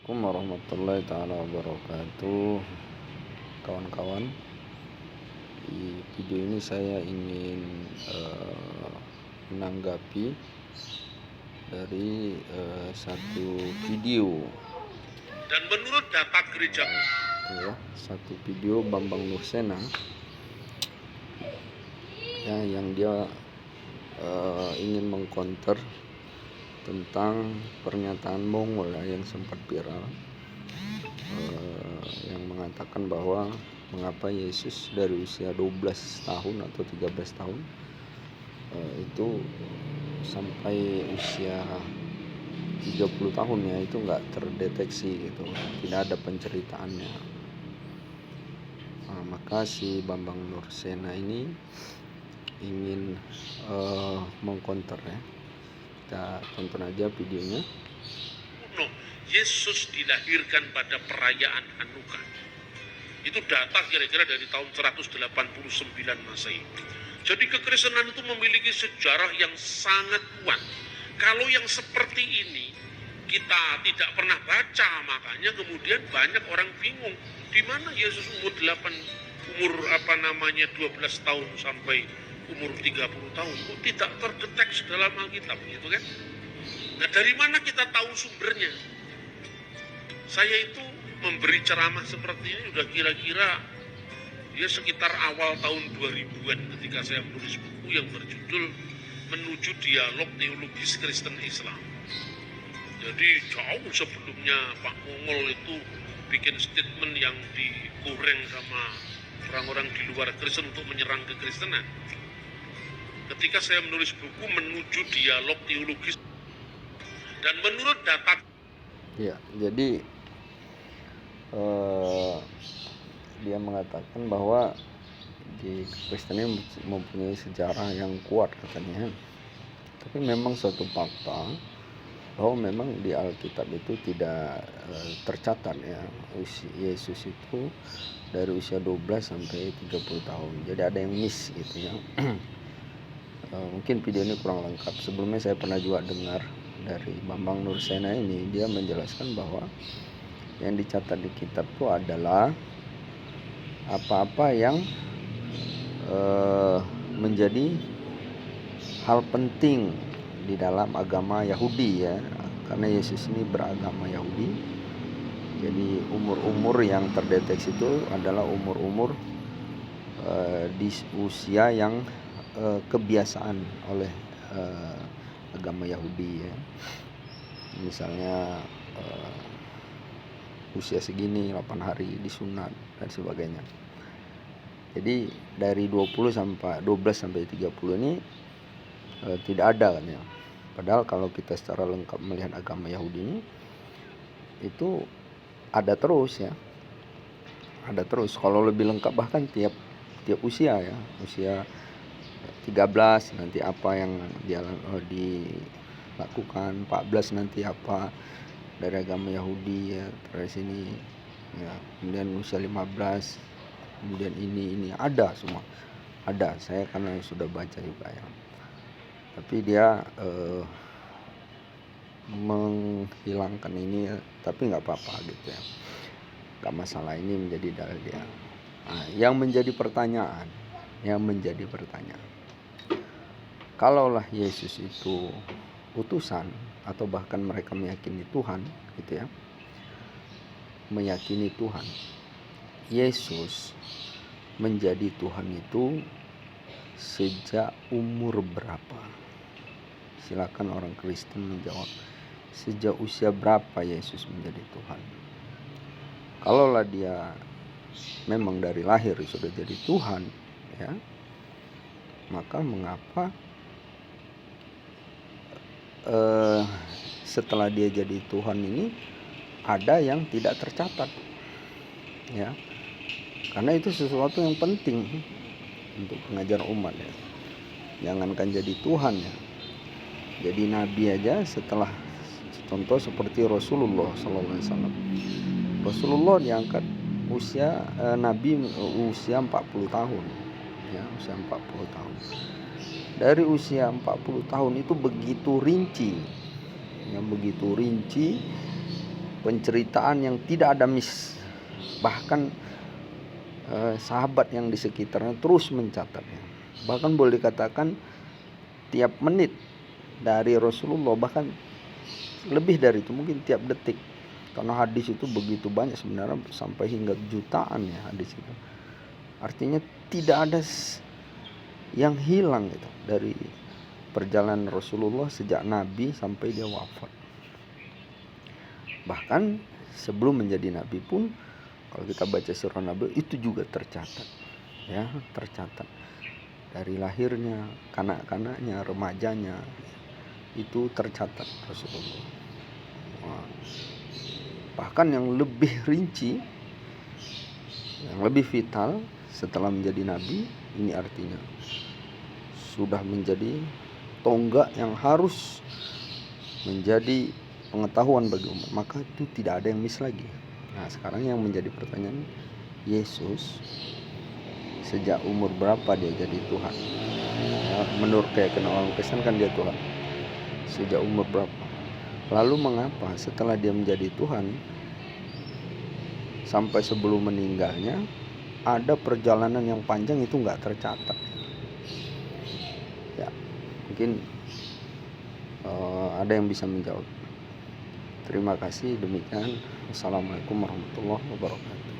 Assalamualaikum warahmatullahi taala wabarakatuh. Kawan-kawan, di video ini saya ingin menanggapi dari satu video. Dan menurut data gereja, satu video Bambang Nursena ya, yang dia ingin mengcounter tentang pernyataan Mongol yang sempat viral, yang mengatakan bahwa mengapa Yesus dari usia 12 tahun atau 13 tahun itu sampai usia 30 tahun ya, itu nggak terdeteksi gitu, tidak ada penceritaannya. Maka si Bambang Nursena ini ingin mengcounter ya. Kita tonton aja videonya. Yesus dilahirkan pada perayaan Hanukkah. Itu data kira-kira dari tahun 189 Masehi. Jadi kekristenan itu memiliki sejarah yang sangat kuat. Kalau yang seperti ini kita tidak pernah baca, makanya kemudian banyak orang bingung di mana Yesus umur 12 tahun sampai umur 30 tahun kok tidak terdeteksi dalam Alkitab, gitu kan? Nah, dari mana kita tahu sumbernya? Saya itu memberi ceramah seperti ini udah kira-kira ya sekitar awal tahun 2000-an ketika saya menulis buku yang berjudul Menuju Dialog Teologis Kristen Islam. Jadi jauh sebelumnya Pak Mongol itu bikin statement yang digoreng sama orang-orang di luar Kristen untuk menyerang kekristenan. Ketika saya menulis buku Menuju Dialog Teologis, dan menurut data ya, jadi dia mengatakan bahwa di Kristen mempunyai sejarah yang kuat katanya. Tapi memang suatu fakta bahwa memang di Alkitab itu tidak tercatat ya Yesus itu dari usia 12 sampai 30 tahun. Jadi ada yang miss gitu ya. Mungkin video ini kurang lengkap. Sebelumnya saya pernah juga dengar dari Bambang Nursena ini, dia menjelaskan bahwa yang dicatat di kitab itu adalah apa-apa yang menjadi hal penting di dalam agama Yahudi ya, karena Yesus ini beragama Yahudi. Jadi umur-umur yang terdeteksi itu adalah umur-umur di usia yang kebiasaan oleh agama Yahudi ya. Misalnya usia segini 8 hari disunat dan sebagainya. Jadi dari 12 sampai 30 ini tidak ada kan ya. Padahal kalau kita secara lengkap melihat agama Yahudi ini, itu ada terus ya. Ada terus. Kalau lebih lengkap bahkan tiap usia ya. Usia 13 nanti apa yang dia dilakukan, 14 nanti apa dari agama Yahudi ya, dari sini ya. Kemudian usia 15, kemudian ini ada semua. Ada, saya karena sudah baca juga ya. Tapi dia menghilangkan ini ya, tapi nggak apa-apa gitu ya. Nggak masalah, ini menjadi dalil dia. Nah, yang menjadi pertanyaan, kalaulah Yesus itu utusan atau bahkan mereka meyakini Tuhan gitu ya, meyakini Tuhan, Yesus menjadi Tuhan itu sejak umur berapa? Silakan orang Kristen menjawab. Sejak usia berapa Yesus menjadi Tuhan? Kalaulah dia memang dari lahir sudah jadi Tuhan ya, maka mengapa setelah dia jadi Tuhan ini ada yang tidak tercatat ya? Karena itu sesuatu yang penting untuk pengajar umat ya. Jangankan jadi Tuhan ya, jadi nabi aja, setelah contoh seperti Rasulullah SAW. Rasulullah diangkat usia nabi usia 40 tahun ya, usia 40 tahun. Dari usia 40 tahun itu begitu rinci, penceritaan yang tidak ada miss. Bahkan sahabat yang di sekitarnya terus mencatatnya. Bahkan boleh dikatakan tiap menit dari Rasulullah, bahkan lebih dari itu, mungkin tiap detik. Karena hadis itu begitu banyak sebenarnya, sampai hingga jutaan ya hadis itu. Artinya tidak ada yang hilang gitu dari perjalanan Rasulullah sejak Nabi sampai dia wafat. Bahkan sebelum menjadi Nabi pun, kalau kita baca sirah Nabi itu juga tercatat, ya, tercatat dari lahirnya, kanak-kanaknya, remajanya, itu tercatat Rasulullah. Bahkan yang lebih rinci, yang lebih vital setelah menjadi Nabi, ini artinya sudah menjadi tonggak yang harus menjadi pengetahuan bagi umat, maka itu tidak ada yang miss lagi. Nah sekarang yang menjadi pertanyaan, Yesus sejak umur berapa dia jadi Tuhan? Ya, menurut keyakinan orang Kristen kan dia Tuhan. Sejak umur berapa? Lalu mengapa setelah dia menjadi Tuhan sampai sebelum meninggalnya ada perjalanan yang panjang itu nggak tercatat? Ya, mungkin ada yang bisa menjawab. Terima kasih, demikian. Assalamualaikum warahmatullahi wabarakatuh.